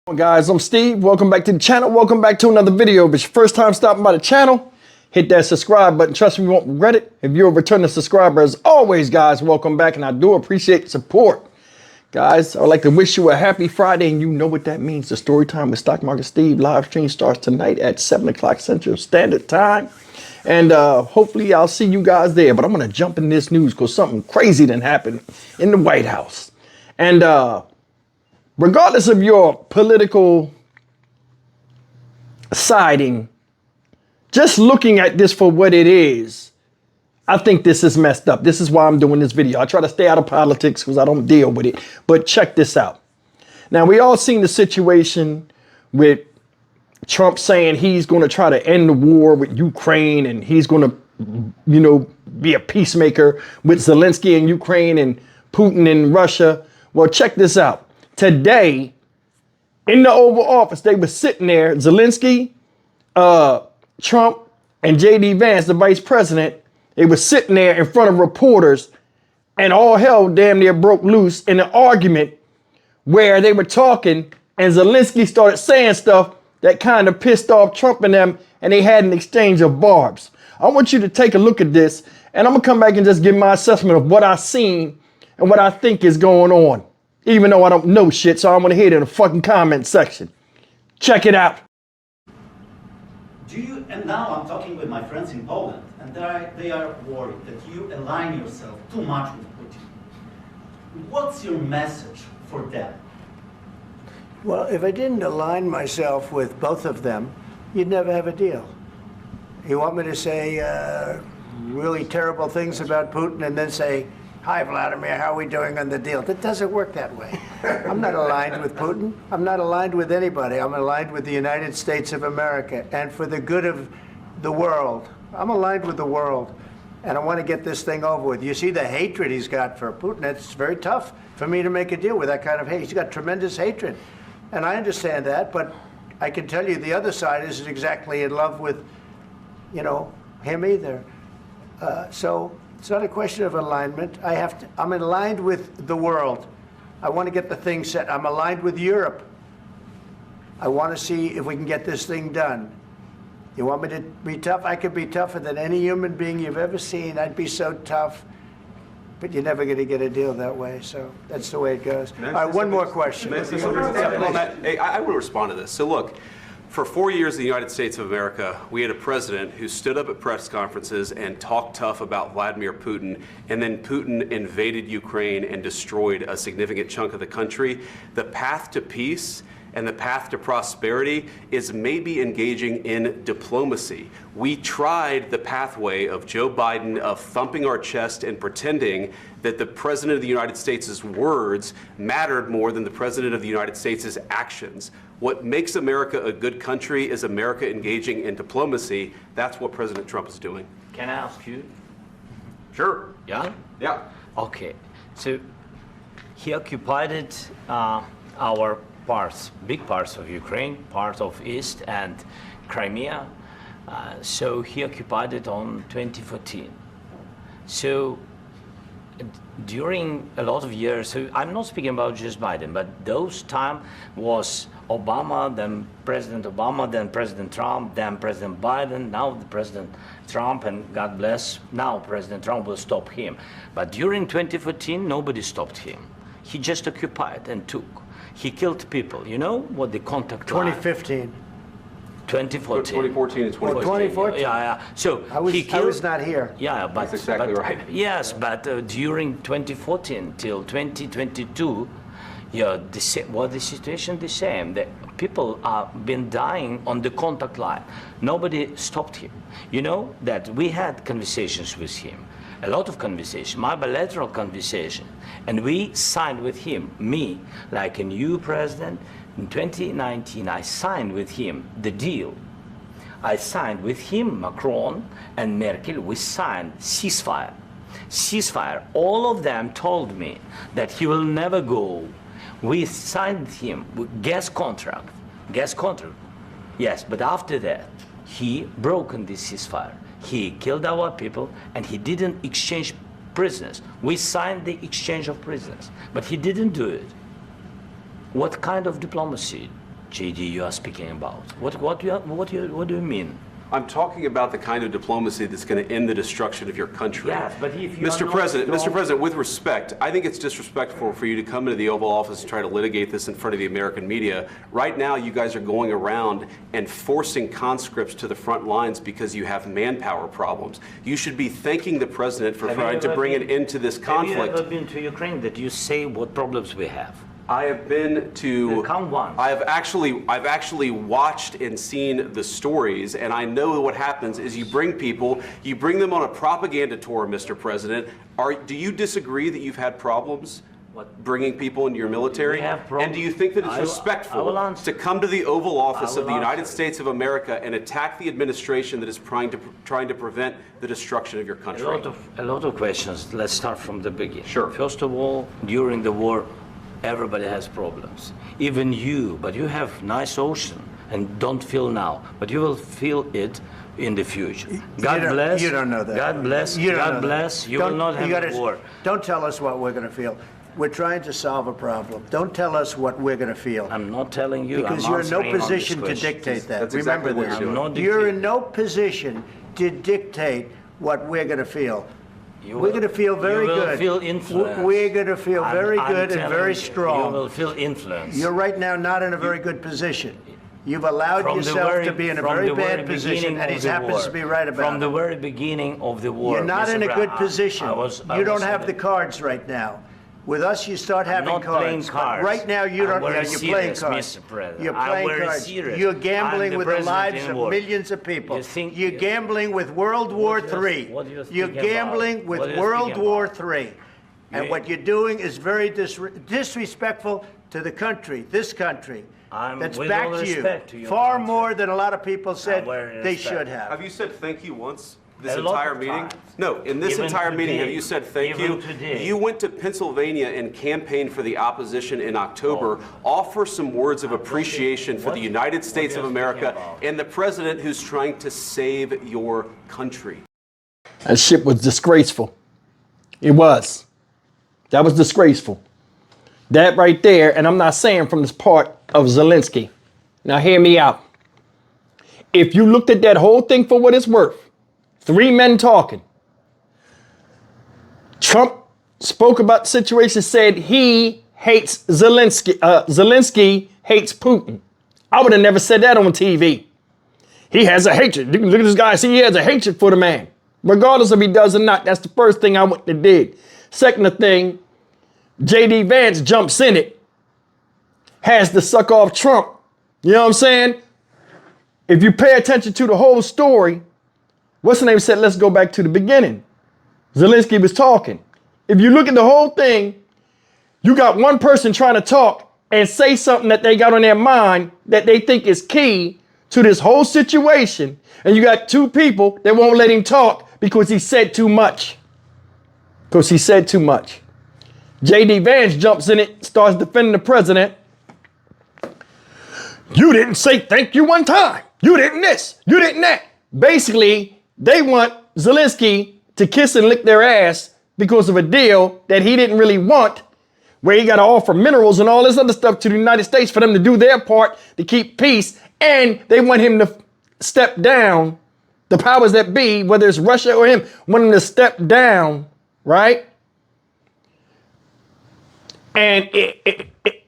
Guys, I'm Steve. Welcome back to the channel. Welcome back to another video. If it's your first time stopping by the channel, hit that subscribe button. Trust me, you won't regret it. If you're a returning subscriber, as always, guys, welcome back, and I do appreciate the support. Guys, I would like to wish you a happy Friday, and you know what that means. The Story Time with Stock Market Steve live stream starts tonight at 7 o'clock Central Standard Time. And hopefully I'll see you guys there. But I'm going to jump in this news because something crazy done happened in the White House. And regardless of your political siding, just looking at this for what it is, I think this is messed up. This is why I'm doing this video. I try to stay out of politics because I don't deal with it. But check this out. Now, we all seen the situation with Trump saying he's going to try to end the war with Ukraine, and he's going to, be a peacemaker with Zelensky in Ukraine and Putin in Russia. Well, check this out. Today, in the Oval Office, they were sitting there, Zelensky, Trump, and J.D. Vance, the vice president. They were sitting there in front of reporters, and all hell damn near broke loose in an argument where they were talking, and Zelensky started saying stuff that kind of pissed off Trump and them, and they had an exchange of barbs. I want you to take a look at this, and I'm going to come back and just give my assessment of what I've seen and what I think is going on. Even though I don't know shit, so I'm gonna hear it in the fucking comment section. Check it out. And now I'm talking with my friends in Poland, and they are worried that you align yourself too much with Putin. What's your message for them? Well, if I didn't align myself with both of them, you'd never have a deal. You want me to say really terrible things about Putin and then say, "Hi, Vladimir, how are we doing on the deal?" That doesn't work that way. I'm not aligned with Putin. I'm not aligned with anybody. I'm aligned with the United States of America and for the good of the world. I'm aligned with the world, and I want to get this thing over with. You see the hatred he's got for Putin. It's very tough for me to make a deal with that kind of hate. He's got tremendous hatred, and I understand that, but I can tell you the other side isn't exactly in love with, him either. So it's not a question of alignment. I'm aligned with the world. I want to get the thing set. I'm aligned with Europe. I want to see if we can get this thing done. You want me to be tough? I could be tougher than any human being you've ever seen. I'd be so tough. But you're never going to get a deal that way. So that's the way it goes. All right, one more question. I want to respond to this. So look, for 4 years in the United States of America, we had a president who stood up at press conferences and talked tough about Vladimir Putin, and then Putin invaded Ukraine and destroyed a significant chunk of the country. The path to peace and the path to prosperity is maybe engaging in diplomacy. We tried the pathway of Joe Biden of thumping our chest and pretending that the President of the United States' words mattered more than the President of the United States' actions. What makes America a good country is America engaging in diplomacy. That's what President Trump is doing. Can I ask you? Sure. Yeah? Yeah. Okay. So he occupied our parts, big parts of Ukraine, part of East and Crimea. So he occupied it on 2014. So during a lot of years, so I'm not speaking about just Biden, but those time was Obama, then President Obama, then President Trump, then President Biden, now the President Trump, and God bless, now President Trump will stop him. But during 2014, nobody stopped him. He just occupied and took. He killed people. You know what the contact 2015. 2014. 2014 and 2015. 2014. Yeah. So I was not here. Yeah, but that's exactly right. Yes, but during 2014 till 2022, the situation the same. The people have been dying on the contact line. Nobody stopped him. You know that we had conversations with him, a lot of conversation, my bilateral conversation, and we signed with him, me, like a new president. In 2019, I signed with him the deal. I signed with him, Macron and Merkel, we signed ceasefire. Ceasefire. All of them told me that he will never go. We signed him with gas contract. Yes, but after that, he broken this ceasefire. He killed our people, and he didn't exchange prisoners. We signed the exchange of prisoners, but he didn't do it. What kind of diplomacy JD, you are speaking about? What do you mean? I'm talking about the kind of diplomacy that's going to end the destruction of your country. Yes, but if you are Mr. not President, strong- Mr. President, with respect, I think it's disrespectful for you to come into the Oval Office and try to litigate this in front of the American media. Right now, you guys are going around and forcing conscripts to the front lines because you have manpower problems. You should be thanking the President for trying to bring an end to this conflict. Have you ever been to Ukraine that you say what problems we have? I have been to. Come once. I've actually watched and seen the stories, and I know what happens is you bring them on a propaganda tour, Mr. President. Do you disagree that you've had problems bringing people into your military? We have problems. And do you think that it's I will respectful answer. to come to the Oval Office I of will the United answer. States of America and attack the administration that is trying to prevent the destruction of your country? A lot of questions. Let's start from the beginning. Sure. First of all, during the war, everybody has problems. Even you, but you have nice ocean and don't feel now, but you will feel it in the future. God bless. You don't know that. God bless. You don't know God that. bless. You will not have a war. Don't tell us what we're going to feel. We're trying to solve a problem. Don't tell us what we're going to feel. I'm not telling you. Because I'm you're in no answering on this position to question. dictate that. That's Remember exactly what this. you're doing. I'm not You're dictating. in no position to dictate what we're going to feel. You We're will- going to feel very you will good. feel influenced. We're going to feel very I'm good and telling very you, strong. You will feel influence. You're right now not in a very good position. You've allowed From the yourself very- to be in a from very the bad very position, beginning and of he the happens war. to be right about From the it. very beginning of the war. You're not Mr. in a good Brown, position. I You don't was have in the a- cards right now. With us, you start I'm having not playing cards. But cards. right now, you I'm don't. very Yeah, you're playing serious, cards. Mr. President. You're I'm playing very cards. serious. You're I'm gambling the with the president lives in of war. millions of people. You think- You're gambling with World War What do you- III. what do you You're think about? gambling with What do you World think War about? III. And You- what you're doing is very disrespectful to the country, this country. That's with back all to you. respect to your Far country. more than a lot of people said very they respect. should have. Have you said thank you once? This A lot entire of meeting? times. No, in this Even entire meeting, have today. you said thank Even you? today. You went to Pennsylvania and campaigned for the opposition in October. Offer some words of appreciation for the United States of you America speaking about? and the president who's trying to save your country. That shit was disgraceful. It was. That was disgraceful. That right there, and I'm not saying from this part of Zelensky. Now hear me out. If you looked at that whole thing for what it's worth, 3 men talking. Trump spoke about the situation, said he hates Zelensky. Zelensky hates Putin. I would have never said that on TV. He has a hatred. You can look at this guy, see he has a hatred for the man. Regardless if he does or not, that's the first thing I went and did. Second thing, JD Vance jumps in it, has to suck off Trump. You know what I'm saying? If you pay attention to the whole story, what's the name said, let's go back to the beginning. Zelensky was talking. If you look at the whole thing, you got one person trying to talk and say something that they got on their mind that they think is key to this whole situation. And you got 2 people that won't let him talk because he said too much. Because he said too much. JD Vance jumps in it, starts defending the president. You didn't say thank you one time. You didn't this. You didn't that. Basically, they want Zelensky to kiss and lick their ass because of a deal that he didn't really want, where he got to offer minerals and all this other stuff to the United States for them to do their part to keep peace. And they want him to step down. The powers that be, whether it's Russia or him, want him to step down, right? And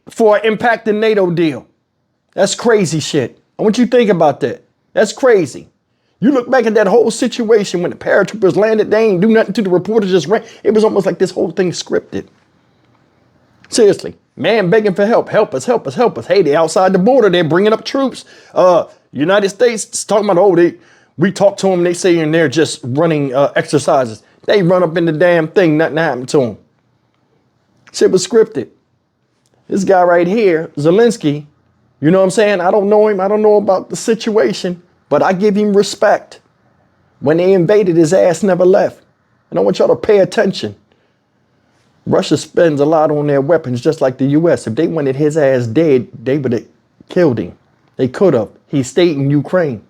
for an impact the NATO deal. That's crazy shit. I want you to think about that. That's crazy. You look back at that whole situation when the paratroopers landed, they ain't do nothing to the reporters, just ran. It was almost like this whole thing scripted. Seriously, man begging for help. Help us, help us, help us. Hey, they outside the border. They're bringing up troops. United States talking about, we talked to them. They say and they're just running exercises. They run up in the damn thing. Nothing happened to them. Shit was scripted. This guy right here, Zelensky, you know what I'm saying? I don't know him. I don't know about the situation, but I give him respect. When they invaded, his ass never left. And I want y'all to pay attention. Russia spends a lot on their weapons, just like the U.S. If they wanted his ass dead, they would have killed him. They could have. He stayed in Ukraine.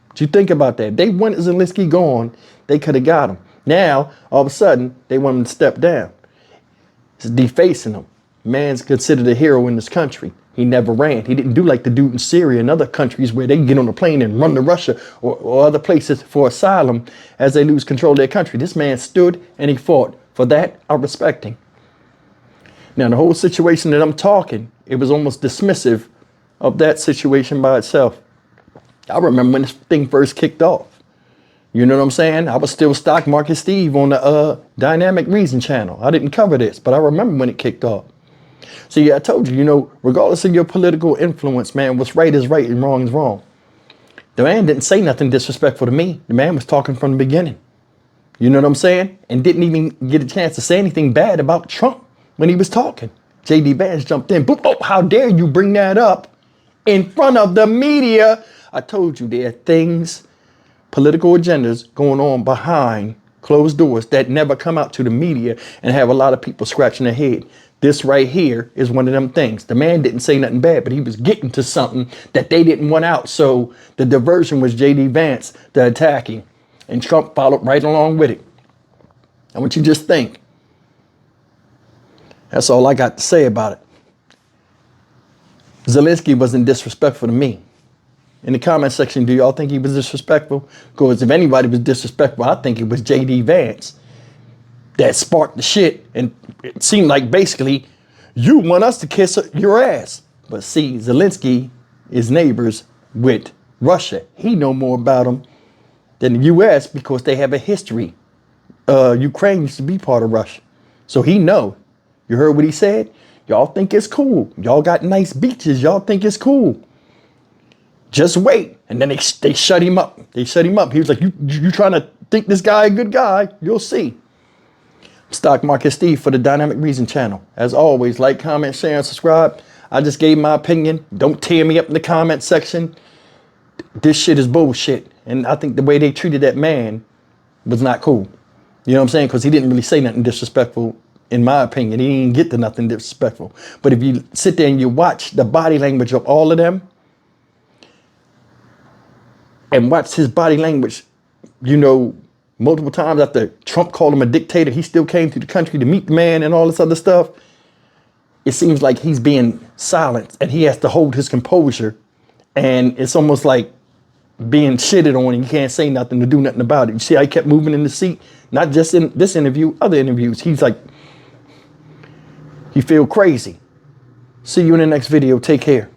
But you think about that. If they wanted Zelensky gone, they could have got him. Now, all of a sudden, they want him to step down. It's defacing him. Man's considered a hero in this country. He never ran. He didn't do like the dude in Syria and other countries where they get on a plane and run to Russia or other places for asylum as they lose control of their country. This man stood and he fought. For that, I respect him. Now, the whole situation that I'm talking, it was almost dismissive of that situation by itself. I remember when this thing first kicked off. You know what I'm saying? I was still Stock Market Steve on the Dynamic Reason channel. I didn't cover this, but I remember when it kicked off. So yeah, I told you, you know, regardless of your political influence, man, what's right is right and wrong is wrong. The man didn't say nothing disrespectful to me. The man was talking from the beginning. You know what I'm saying? And didn't even get a chance to say anything bad about Trump when he was talking. JD Vance jumped in. Boop, oh, how dare you bring that up in front of the media? I told you there are things, political agendas going on behind closed doors that never come out to the media and have a lot of people scratching their head. This right here is one of them things. The man didn't say nothing bad, but he was getting to something that they didn't want out. So the diversion was JD Vance, the attacking, and Trump followed right along with it. I want you to just think. That's all I got to say about it. Zelensky wasn't disrespectful to me. In the comment section, do y'all think he was disrespectful? Because if anybody was disrespectful, I think it was JD Vance that sparked the shit. And it seemed like basically, you want us to kiss your ass. But see, Zelensky is neighbors with Russia. He know more about them than the U.S. because they have a history. Ukraine used to be part of Russia. So he know. You heard what he said? Y'all think it's cool. Y'all got nice beaches. Y'all think it's cool. Just wait. And then they shut him up. They shut him up. He was like, you trying to think this guy a good guy? You'll see. Stock Market Steve for the Dynamic Reason channel. As always, like, comment, share, and subscribe. I just gave my opinion. Don't tear me up in the comment section. This shit is bullshit. And I think the way they treated that man was not cool. You know what I'm saying? Because he didn't really say nothing disrespectful, in my opinion. He didn't get to nothing disrespectful. But if you sit there and you watch the body language of all of them, and watch his body language, you know, multiple times after Trump called him a dictator, he still came to the country to meet the man and all this other stuff. It seems like he's being silenced and he has to hold his composure. And it's almost like being shitted on and you can't say nothing to do nothing about it. You see how he kept moving in the seat? Not just in this interview, other interviews. He's like, he feel crazy. See you in the next video. Take care.